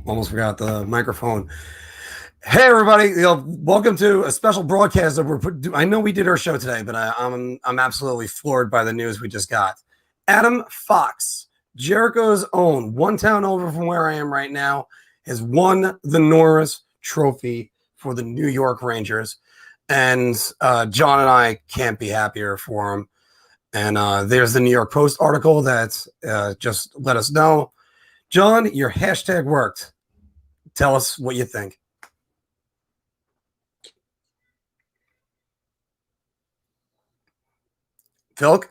Almost forgot the microphone. Hey, everybody! Welcome to a special broadcast that I know we did our show today, but I'm absolutely floored by the news we just got. Adam Fox, Jericho's own, one town over from where I am right now, has won the Norris Trophy for the New York Rangers, and John and I can't be happier for him. And there's the New York Post article that just let us know. John, your hashtag worked. Tell us what you think. Filk?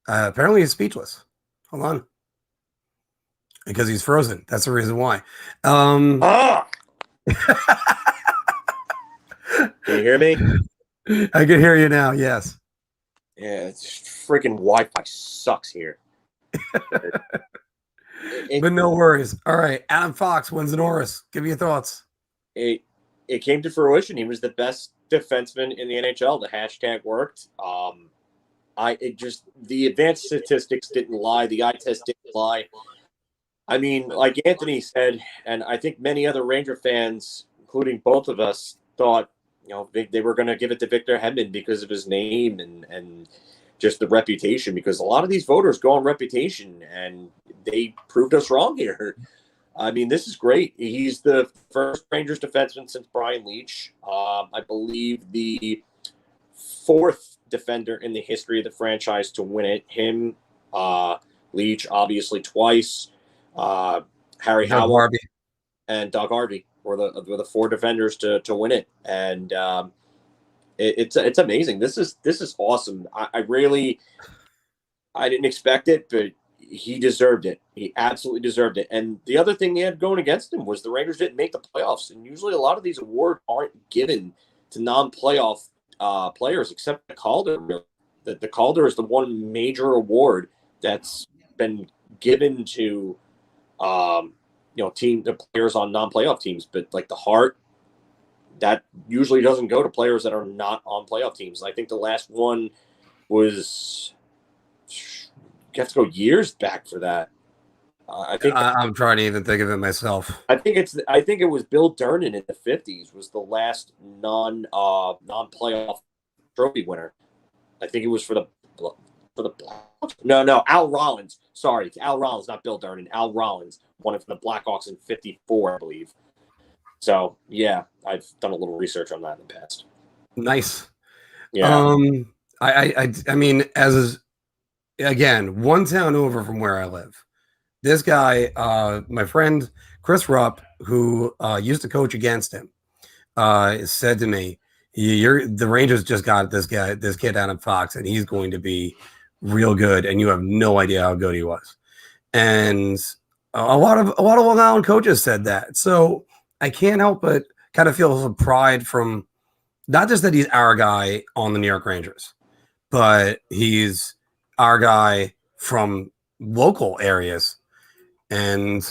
Apparently he's speechless. Hold on. Because he's frozen. That's the reason why. Can you hear me? I can hear you now, yes. Yeah, it's freaking Wi-Fi sucks here. But no worries. All right, Adam Fox wins the Norris. Give me your thoughts. It came to fruition. He was the best defenseman in the NHL. The hashtag worked. The advanced statistics didn't lie. The eye test didn't lie. I mean, like Anthony said, and I think many other Ranger fans, including both of us, thought they were going to give it to Victor Hedman because of his name and just the reputation. Because a lot of these voters go on reputation, and they proved us wrong here. I mean, this is great. He's the first Rangers defenseman since Brian Leetch. I believe the fourth defender in the history of the franchise to win it. Him, Leetch, obviously twice. Harry Howell and Doug Harvey were the four defenders to win it, and it's amazing. This is awesome. I didn't expect it, but he deserved it. He absolutely deserved it. And the other thing they had going against him was the Rangers didn't make the playoffs, and usually a lot of these awards aren't given to non-playoff players, except the Calder. The Calder is the one major award that's been given to the players on non-playoff teams, but like the Hart, that usually doesn't go to players that are not on playoff teams. I think the last one was, you have to go years back for that. I'm trying to even think of it myself. I think it was Bill Durnan in the 50s was the last non-playoff trophy winner. I think it was for the Blackhawks. No, Al Rollins. Sorry, Al Rollins, not Bill Durnan. Al Rollins won it for the Blackhawks in '54, I believe. So yeah, I've done a little research on that in the past. Nice. Yeah. I mean, again, one town over from where I live. This guy, my friend Chris Rupp, who used to coach against him, said to me, the Rangers just got this kid Adam Fox, and he's going to be real good, and you have no idea how good he was. And a lot of well-known coaches said that. So I can't help but kind of feel some pride from not just that he's our guy on the New York Rangers, but he's our guy from local areas. And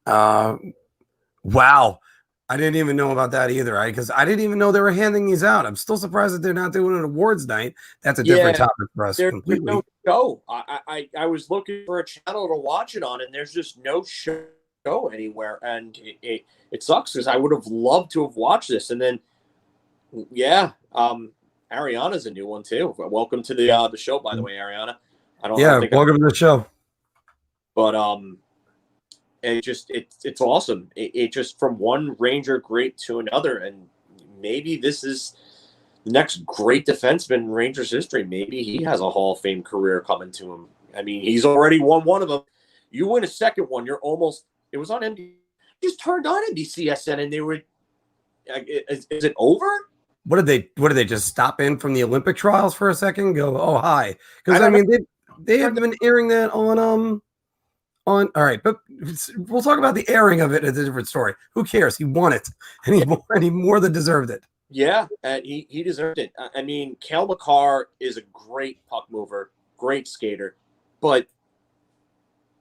wow, I didn't even know about that either. Because I didn't even know they were handing these out. I'm still surprised that they're not doing an awards night. That's a different topic for us completely. There's no show. I was looking for a channel to watch it on, and there's just no show anywhere, and it sucks because I would have loved to have watched this. And then, Ariana's a new one too. Welcome to the show, by the way, Ariana. Welcome to the show. But it's awesome. It just from one Ranger great to another, and maybe this is the next great defenseman in Rangers history. Maybe he has a Hall of Fame career coming to him. I mean, he's already won one of them. You win a second one, you're almost. It was on NBC. Just turned on NBCSN, and they were. Is it over? What did they just stop in from the Olympic trials for a second? And go, oh hi, because I mean they have been airing that on. All right, but we'll talk about the airing of it. It's a different story. Who cares? He won it, and he more than deserved it. Yeah, and he deserved it. I mean, Cale Makar is a great puck mover, great skater, but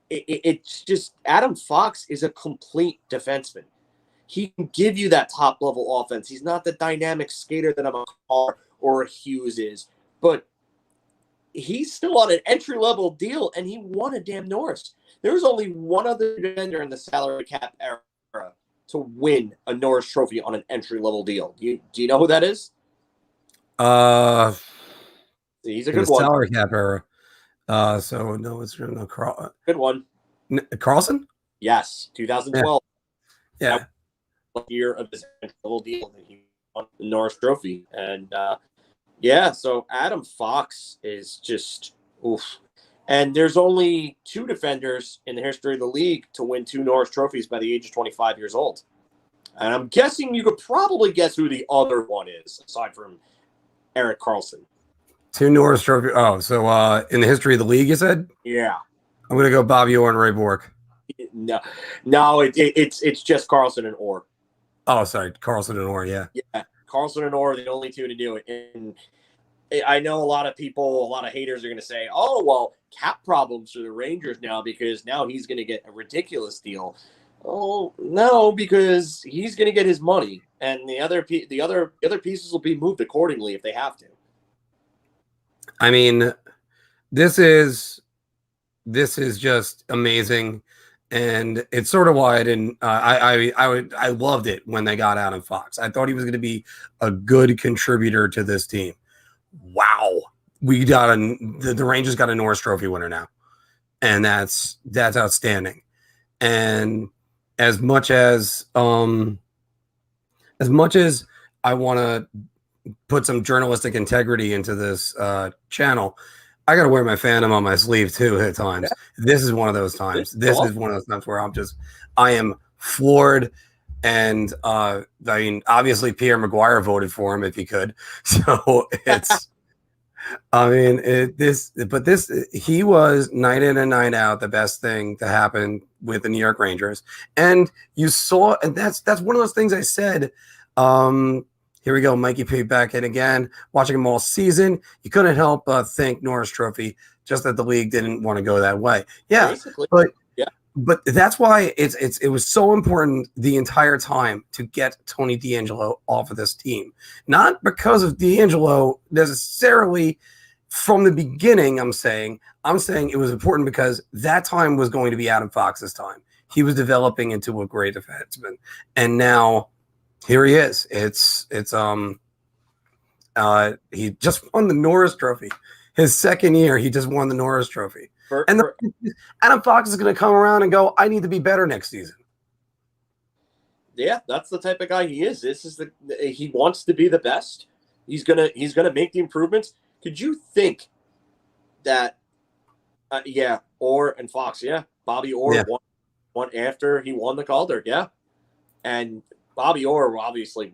it's just Adam Fox is a complete defenseman. He can give you that top level offense. He's not the dynamic skater that a Makar or a Hughes is, but he's still on an entry-level deal, and he won a damn Norris. There was only one other defender in the salary cap era to win a Norris Trophy on an entry-level deal. Do you know who that is? He's a In the good one. salary cap era. So no, it's no Good one. Carlson. Yes, 2012. Yeah. Year of his entry-level deal, and he won the Norris Trophy. And yeah, so Adam Fox is just oof. And there's only 2 defenders in the history of the league to win 2 Norris trophies by the age of 25 years old. And I'm guessing you could probably guess who the other one is, aside from Erik Karlsson. 2 Norris Trophy. Oh, so in the history of the league, you said? Yeah. I'm going to go Bobby Orr and Ray Bork. No, it's just Karlsson and Orr. Oh, sorry, Karlsson and Orr, yeah. Yeah, Karlsson and Orr are the only 2 to do it. And I know a lot of people, a lot of haters are going to say, oh, well, cap problems for the Rangers now because now he's going to get a ridiculous deal. Oh, no, because he's going to get his money, and the other pieces will be moved accordingly if they have to. I mean, this is just amazing, and it's sort of why I didn't. I loved it when they got Adam Fox. I thought he was going to be a good contributor to this team. Wow, we got the Rangers got a Norris Trophy winner now, and that's outstanding. And as much as I want to put some journalistic integrity into this channel, I got to wear my fandom on my sleeve too at times. This is one of those times. This is one of those times where I am floored. And I mean, obviously Pierre Maguire voted for him if he could. So it's, I mean, he was night in and night out the best thing to happen with the New York Rangers. And you saw, and that's one of those things I said. Here we go, Mikey P back in again. Watching him all season, you couldn't help but think Norris Trophy, just that the league didn't want to go that way. Yeah, basically. But that's why it was so important the entire time to get Tony DeAngelo off of this team. Not because of DeAngelo necessarily from the beginning. I'm saying it was important because that time was going to be Adam Fox's time. He was developing into a great defenseman, and now here he is. He just won the Norris Trophy. His second year, he just won the Norris Trophy. Adam Fox is going to come around and go, I need to be better next season. Yeah, that's the type of guy he is. He wants to be the best. He's gonna make the improvements. Could you think that? Orr and Fox. Yeah, Bobby Orr won after he won the Calder. Yeah, and Bobby Orr obviously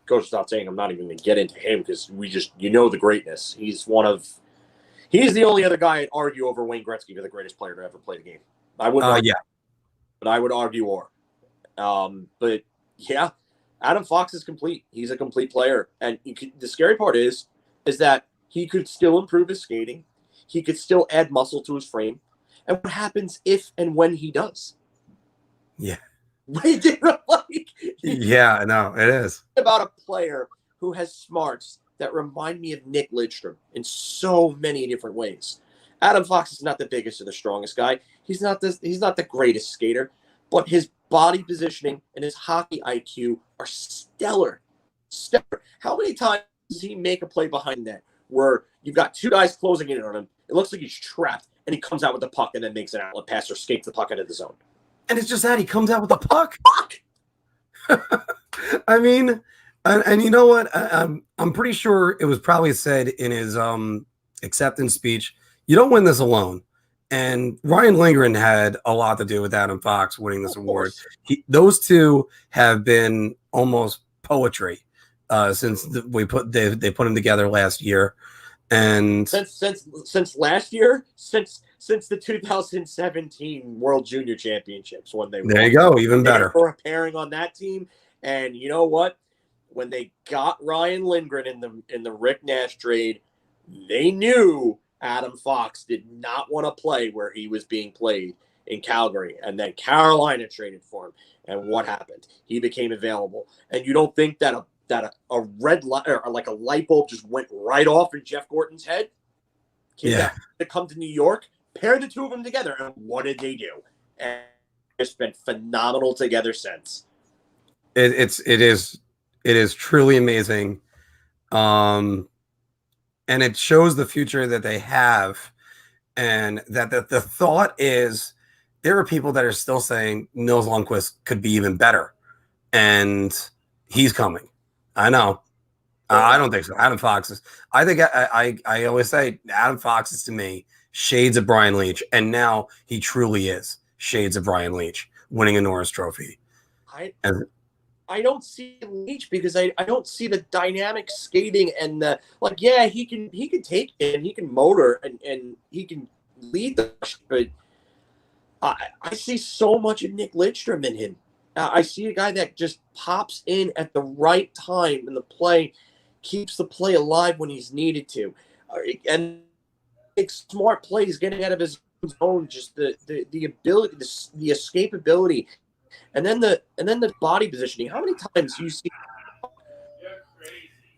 goes without saying. I'm not even going to get into him because the greatness. He's the only other guy I'd argue over Wayne Gretzky for the greatest player to ever play the game. I wouldn't. But I would argue Orr. But yeah, Adam Fox is complete. He's a complete player, and the scary part is that he could still improve his skating. He could still add muscle to his frame. And what happens if and when he does? Yeah. Yeah, I know it is about a player who has smarts that remind me of Nick Lidstrom in so many different ways. Adam Fox is not the biggest or the strongest guy. He's not the greatest skater, but his body positioning and his hockey IQ are stellar. How many times does he make a play behind that where you've got 2 guys closing in on him? It looks like he's trapped, and he comes out with the puck and then makes an outlet pass or skates the puck into the zone. And it's just that he comes out with the puck. I mean, and you know what? I'm pretty sure it was probably said in his acceptance speech, you don't win this alone. And Ryan Lindgren had a lot to do with Adam Fox winning this award. Those two have been almost poetry since they put them together last year. And since last year, since the 2017 World Junior Championships when they won. There you go, even better. They were a pairing on that team, and you know what? When they got Ryan Lindgren in the Rick Nash trade, they knew Adam Fox did not want to play where he was being played in Calgary, and then Carolina traded for him. And what happened? He became available, and you don't think that a red light or like a light bulb just went right off in Jeff Gorton's head? Kid got to come to New York, pair the two of them together, and what did they do? And it's been phenomenal together since. It is truly amazing. And it shows the future that they have, and that the thought is there are people that are still saying Nils Lundkvist could be even better, and he's coming. I know. I don't think so. Adam Fox is. I think I always say Adam Fox is to me shades of Brian Leach, and now he truly is shades of Brian Leach, winning a Norris Trophy. I don't see Leach because I don't see the dynamic skating and the yeah, he can take it and he can motor and he can lead the rush, but I see so much of Nick Lidstrom in him. I see a guy that just pops in at the right time in the play, keeps the play alive when he's needed to, and makes smart plays, getting out of his zone. Just the ability, the escapability. And then the body positioning. How many times do you see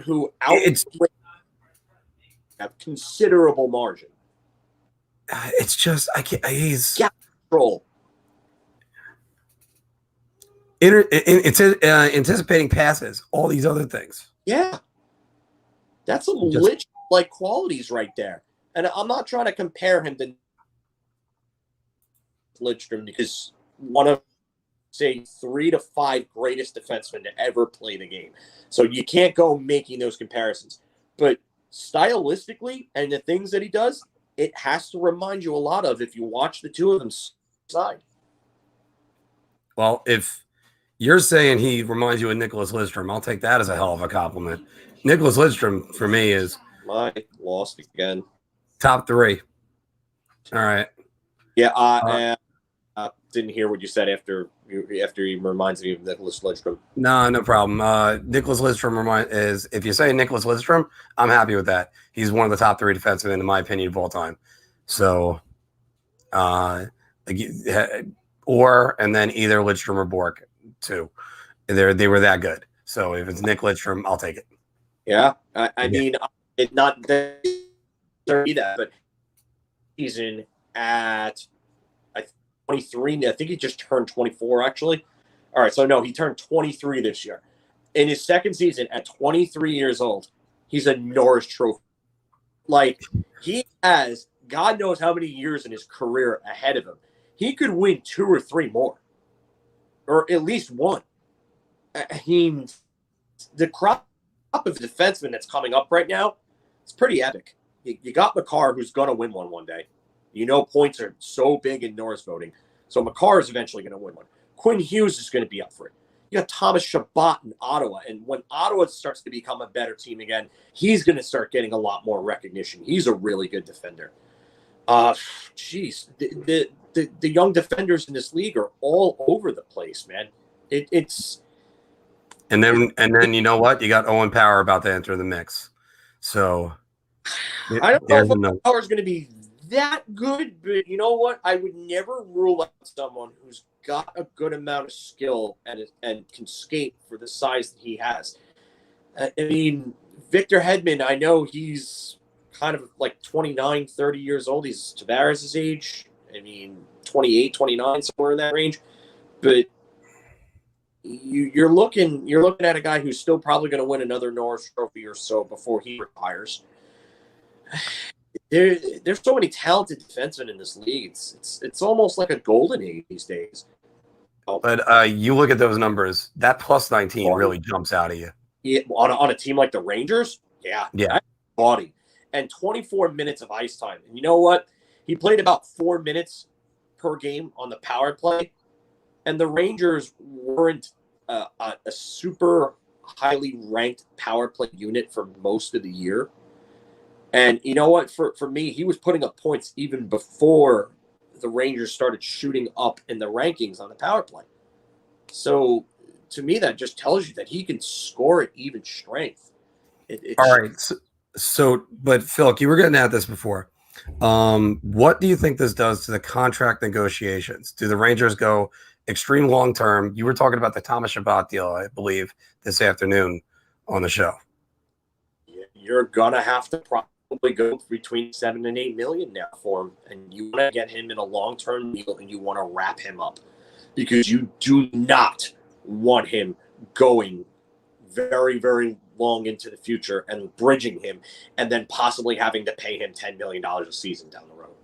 who have considerable margin? It's just he's control. It's anticipating passes, all these other things. Yeah, that's some Lich-like qualities right there. And I'm not trying to compare him to Lidstrom because one of say 3 to 5 greatest defensemen to ever play the game. So you can't go making those comparisons. But stylistically and the things that he does, it has to remind you a lot of if you watch the two of them side. Well, if you're saying he reminds you of Nicholas Lidstrom, I'll take that as a hell of a compliment. Nicholas Lidstrom, for me, is... Mike lost again. Top 3. All right. Yeah, didn't hear what you said after he reminds me of Nicholas Lidstrom. No problem. Nicholas Lidstrom is, if you say Nicholas Lidstrom, I'm happy with that. He's one of the top 3 defensemen, in my opinion, of all time. So, and then either Lidstrom or Bork, too. They were that good. So if it's Nick Lidstrom, I'll take it. Yeah, I mean, it not that, but season at 23. I think he just turned 24, actually. All right, so no, he turned 23 this year. In his second season at 23 years old, he's a Norris Trophy. Like, he has God knows how many years in his career ahead of him. He could win 2 or 3 more, or at least 1. I mean, the crop of defensemen that's coming up right now, it's pretty epic. You got Makar, who's going to win one day. You know, points are so big in Norris voting. So Makar is eventually going to win one. Quinn Hughes is going to be up for it. You got Thomas Chabot in Ottawa. And when Ottawa starts to become a better team again, he's going to start getting a lot more recognition. He's a really good defender. The young defenders in this league are all over the place, man. It's and then you know what? You got Owen Power about to enter the mix. So I don't know if Power is going to be that good, but you know what? I would never rule out someone who's got a good amount of skill and can skate for the size that he has. I mean, Victor Hedman, I know he's kind of like 29, 30 years old. He's Tavares' age. I mean, 28, 29, somewhere in that range. But you're looking at a guy who's still probably going to win another Norris Trophy or so before he retires. There's so many talented defensemen in this league. It's almost like a golden age these days. But you look at those numbers, that plus 19 really jumps out at you. Yeah, on a team like the Rangers, yeah. Body. And 24 minutes of ice time. And you know what? He played about 4 minutes per game on the power play. And the Rangers weren't a super highly ranked power play unit for most of the year. And you know what? For me, he was putting up points even before the Rangers started shooting up in the rankings on the power play. So to me, that just tells you that he can score at even strength. All right. So, but Filk, you were getting at this before. What do you think this does to the contract negotiations? Do the Rangers go extreme long term? You were talking about the Thomas Chabot deal, I believe, this afternoon on the show. You're gonna have to probably go between 7 and 8 million now for him, and you want to get him in a long-term deal, and you want to wrap him up because you do not want him going very, very long into the future and bridging him, and then possibly having to pay him $10 million a season down the road.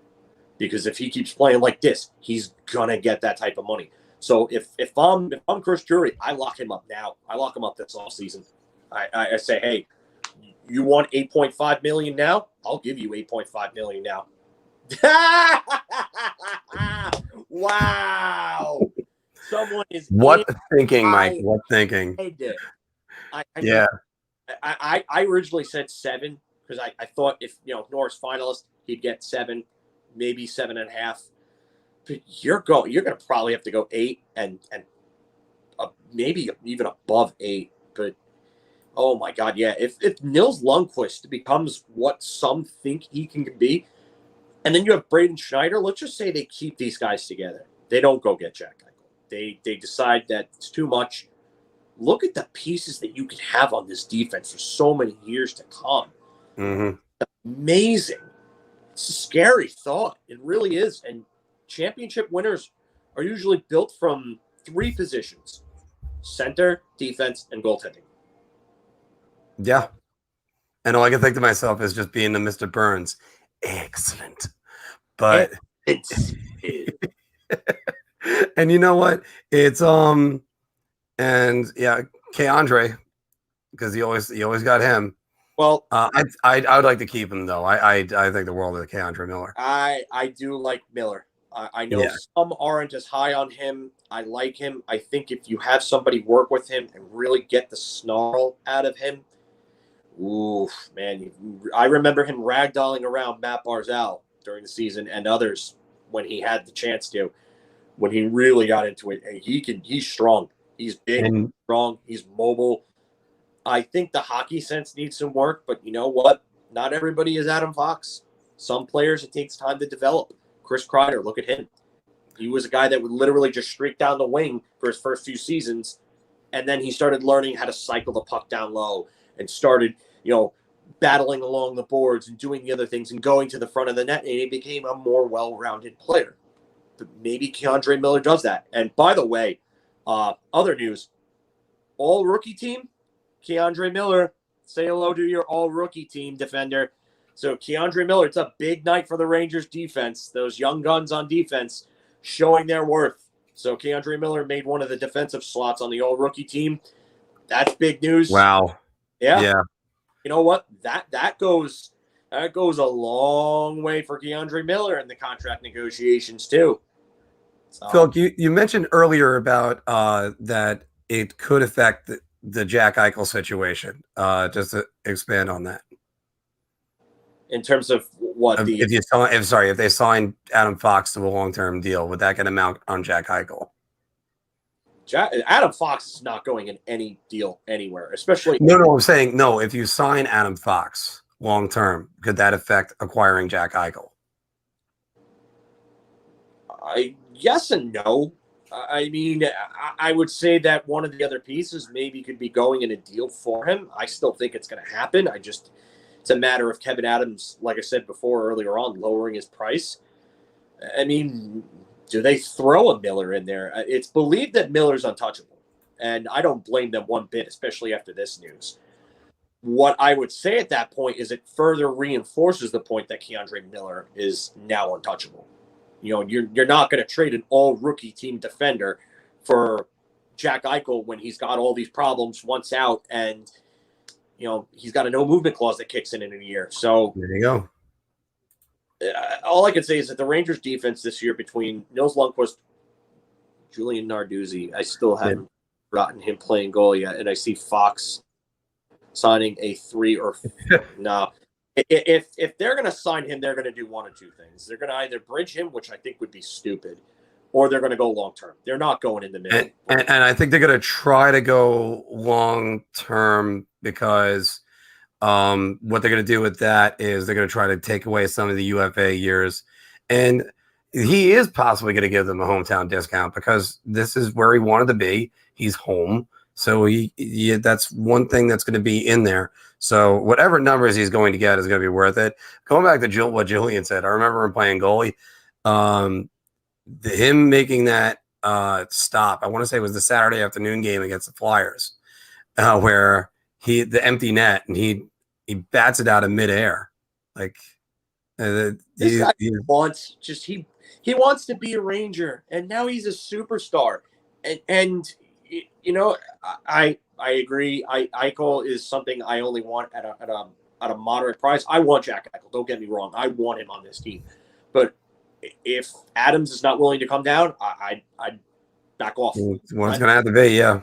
Because if he keeps playing like this, he's gonna get that type of money. So if I'm Chris Drury, I lock him up now. I lock him up this offseason. I say, hey, you want 8.5 million now? I'll give you 8.5 million now. Wow. Someone is what thinking, Mike? What thinking? Yeah. I originally said 7 because I thought if Norris finalist, he'd get 7, maybe 7.5. But you're going to probably have to go 8 and maybe even above 8. But oh my God, yeah. If Nils Lundqvist becomes what some think he can be, and then you have Braden Schneider, let's just say they keep these guys together. They don't go get Jack Eichel. They decide that it's too much. Look at the pieces that you can have on this defense for so many years to come. Mm-hmm. Amazing. It's a scary thought. It really is. And championship winners are usually built from 3 positions: center, defense, and goaltending. Yeah. And all I can think to myself is just being the Mr. Burns. Excellent. But it's and you know what? It's and yeah, Keandre, because you always got him. Well, I would like to keep him though. I think the world of Keandre Miller. I do like Miller. I know some aren't as high on him. I like him. I think if you have somebody work with him and really get the snarl out of him, oof, man. I remember him ragdolling around Matt Barzal during the season and others when he had the chance to. When he really got into it, he's strong. He's big, strong. He's mobile. I think the hockey sense needs some work, but you know what? Not everybody is Adam Fox. Some players, it takes time to develop. Chris Kreider, look at him. He was a guy that would literally just streak down the wing for his first few seasons, and then he started learning how to cycle the puck down low and started, battling along the boards and doing the other things and going to the front of the net, and he became a more well-rounded player. But maybe Keandre Miller does that. And by the way, other news, all-rookie team, Keandre Miller, say hello to your all-rookie team defender. So Keandre Miller, it's a big night for the Rangers defense. Those young guns on defense showing their worth. So Keandre Miller made one of the defensive slots on the all-rookie team. That's big news. Wow. Yeah. You know what? That goes a long way for Keandre Miller in the contract negotiations too. So. Filk, you mentioned earlier about that it could affect the Jack Eichel situation. Just to expand on that. In terms of what if they sign Adam Fox to a long-term deal, would that get him out on Jack Eichel? Adam Fox is not going in any deal anywhere, especially. No, I'm saying no. If you sign Adam Fox long-term, could that affect acquiring Jack Eichel? Yes and no. I mean, I would say that one of the other pieces maybe could be going in a deal for him. I still think it's going to happen. It's a matter of Kevin Adams, like I said before earlier on, lowering his price. I mean, do they throw a Miller in there? It's believed that Miller's untouchable, and I don't blame them one bit, especially after this news. What I would say at that point is it further reinforces the point that Keandre Miller is now untouchable. You're not going to trade an all-rookie team defender for Jack Eichel when he's got all these problems once out, and he's got a no-movement clause that kicks in a year. So there you go. All I can say is that the Rangers' defense this year between Nils Lundqvist, Julian Narduzzi, I still haven't forgotten him playing goal yet, and I see Fox signing a 3 or 4. No. If they're going to sign him, they're going to do one of 2 things. They're going to either bridge him, which I think would be stupid, or they're going to go long-term. They're not going in the middle. And I think they're going to try to go long-term because what they're going to do with that is they're going to try to take away some of the UFA years. And he is possibly going to give them a hometown discount because this is where he wanted to be. He's home. So that's one thing that's going to be in there. So whatever numbers he's going to get is going to be worth it. Going back to what Julian said, I remember him playing goalie. Him making that stop, I want to say it was the Saturday afternoon game against the Flyers, where the empty net and he bats it out of midair. Like this guy wants he wants to be a Ranger, and now he's a superstar. And you know, I agree. Eichel is something I only want at a moderate price. I want Jack Eichel. Don't get me wrong. I want him on this team. But if Adams is not willing to come down, I'd back off. Well, it's going to have to be, yeah.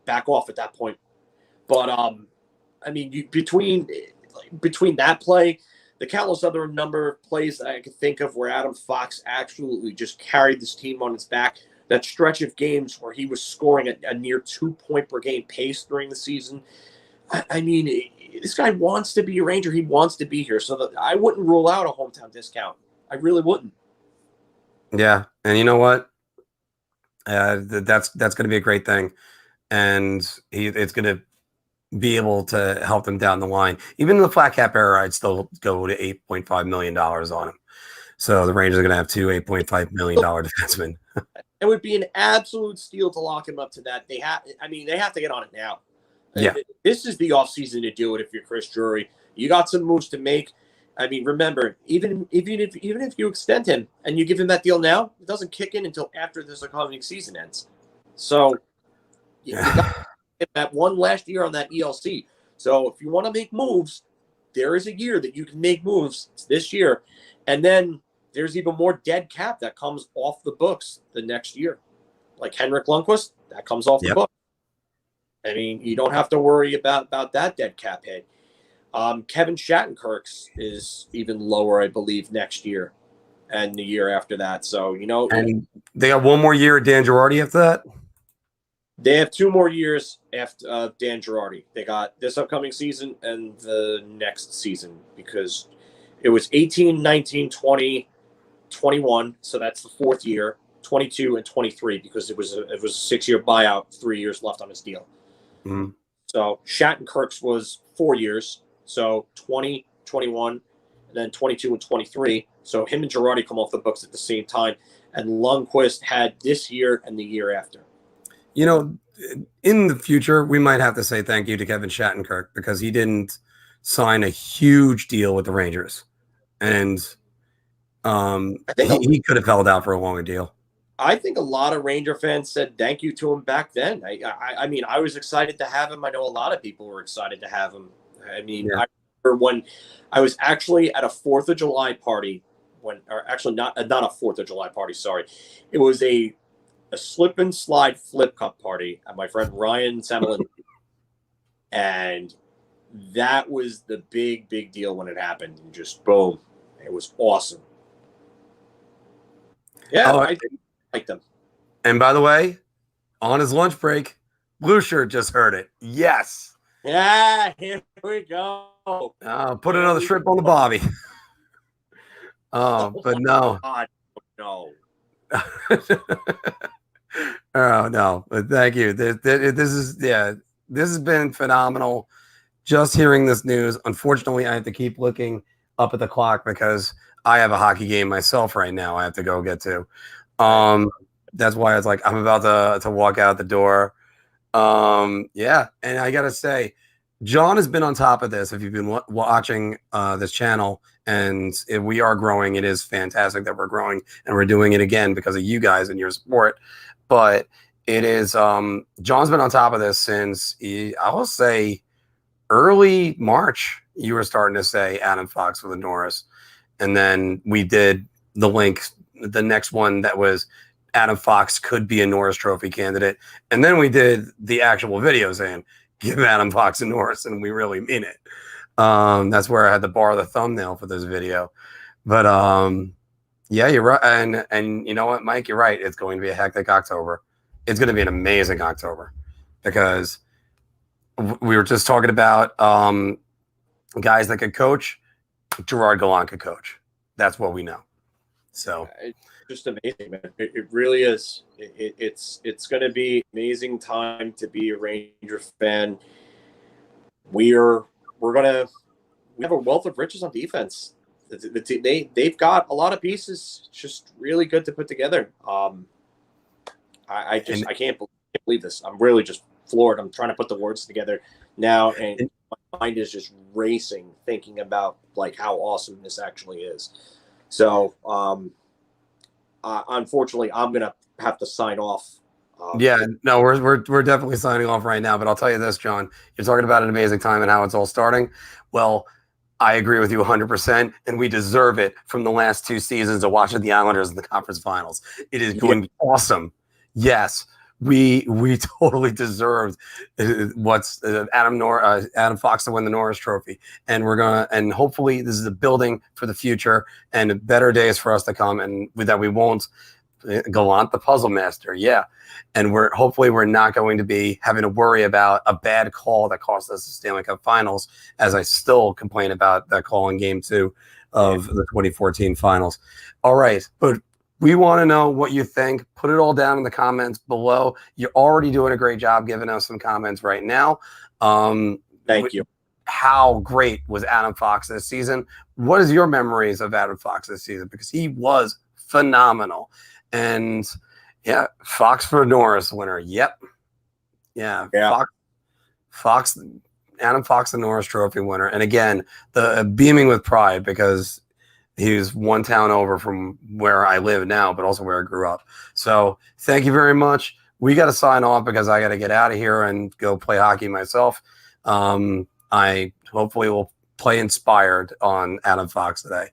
Back off at that point. But I mean, between that play, the countless other number of plays that I could think of where Adam Fox absolutely just carried this team on his back. That stretch of games where he was scoring a near 2-point per game pace during the season. I mean, this guy wants to be a Ranger. He wants to be here. So I wouldn't rule out a hometown discount. I really wouldn't. Yeah. And you know what? That's going to be a great thing. And it's going to be able to help them down the line. Even in the flat cap era, I'd still go to $8.5 million on him. So the Rangers are going to have two $8.5 million defensemen. It would be an absolute steal to lock him up to that. They have to get on it now. Yeah. This is the offseason to do it if you're Chris Drury. You got some moves to make. I mean, remember, even if you extend him and you give him that deal now, it doesn't kick in until after this upcoming season ends. So you got that one last year on that ELC. So if you want to make moves, there is a year that you can make moves. It's this year. And then there's even more dead cap that comes off the books the next year. Like Henrik Lundqvist, that comes off the book. I mean, you don't have to worry about that dead cap hit. Kevin Shattenkirk's is even lower, I believe, next year and the year after that. So, you know. And they got one more year at Dan Girardi after that? They have 2 more years after Dan Girardi. They got this upcoming season and the next season because it was 18, 19, 20, 21. So that's the 4th year, 22 and 23 because it was a 6-year buyout, 3 years left on his deal. Mm-hmm. So Shattenkirk's was 4 years. So 20, 21, and then 22 and 23. So him and Girardi come off the books at the same time. And Lundqvist had this year and the year after. You know, in the future, we might have to say thank you to Kevin Shattenkirk because he didn't sign a huge deal with the Rangers. And he could have held out for a longer deal. I think a lot of Ranger fans said thank you to him back then. I mean, I was excited to have him. I know a lot of people were excited to have him. I mean, I remember when I was actually at a 4th of July party or actually not a 4th of July party. Sorry. It was a slip and slide flip cup party at my friend Ryan Semelin. And that was the big deal when it happened. And just boom. It was awesome. Yeah. I like them. And by the way, on his lunch break, Blue Shirt just heard it. Yes. Yeah, here we go. Put another shrimp on the bobby. But no. God, no. Oh no, but thank you. This has been phenomenal. Just hearing this news. Unfortunately, I have to keep looking up at the clock because I have a hockey game myself right now. I have to go get to. That's why it's like I'm about to walk out the door. Yeah, and I gotta say, John has been on top of this. If you've been watching this channel, and we are growing, it is fantastic that we're growing, and we're doing it again because of you guys and your support. But it is John's been on top of this since I will say early March. You were starting to say Adam Fox with the Norris, and then we did the link. The next one that was Adam Fox could be a Norris Trophy candidate, and then we did the actual video saying give Adam Fox a Norris, and we really mean it. That's where I had to borrow the thumbnail for this video. But yeah, you're right. And you know what, Mike, you're right. It's going to be a hectic October. It's going to be an amazing October because we were just talking about guys that could coach. Gerard Gallant could coach. That's what we know. So it's just amazing, man. It really is. It's going to be an amazing time to be a Ranger fan. We have a wealth of riches on defense. They've got a lot of pieces, just really good to put together. I can't believe this. I'm really just floored. I'm trying to put the words together now, and my mind is just racing thinking about like how awesome this actually is. So, unfortunately, I'm gonna have to sign off. Yeah, no, we're definitely signing off right now. But I'll tell you this, John, you're talking about an amazing time and how it's all starting. Well, I agree with you 100%, and we deserve it from the last 2 seasons of watching the Islanders in the conference finals. It is going to be awesome. Yes, we totally deserved what's Adam Fox to win the Norris Trophy, and hopefully this is a building for the future and better days for us to come, and that we won't Gallant the Puzzle Master, yeah. And hopefully we're not going to be having to worry about a bad call that cost us the Stanley Cup Finals, as I still complain about that call in Game 2 of the 2014 Finals. All right, but we want to know what you think. Put it all down in the comments below. You're already doing a great job giving us some comments right now. Thank you. How great was Adam Fox this season? What is your memories of Adam Fox this season? Because he was phenomenal. And yeah, Fox for Norris winner. Yep. Yeah. Fox, Adam Fox, the Norris Trophy winner. And again, the beaming with pride because he was one town over from where I live now, but also where I grew up. So thank you very much. We got to sign off because I got to get out of here and go play hockey myself. I hopefully will play inspired on Adam Fox today.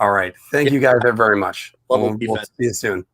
All right. Thank you guys very much. We'll see you soon.